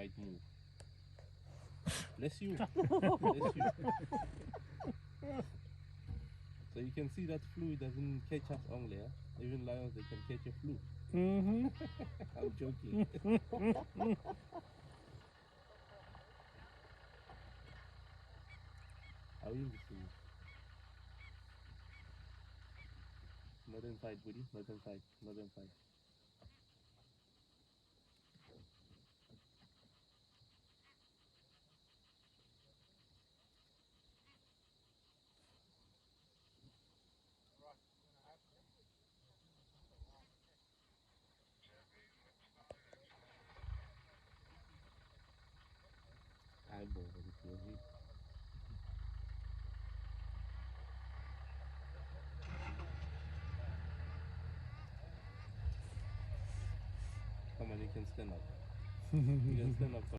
might move. Bless you. Bless you. So you can see that flu doesn't catch us only. Huh? Even lions, they can catch a flu. I'm joking. How are you listening? Not inside, buddy. Not inside. Not inside. Eyeball, but it's your head. Come on, you can stand up. You can stand up.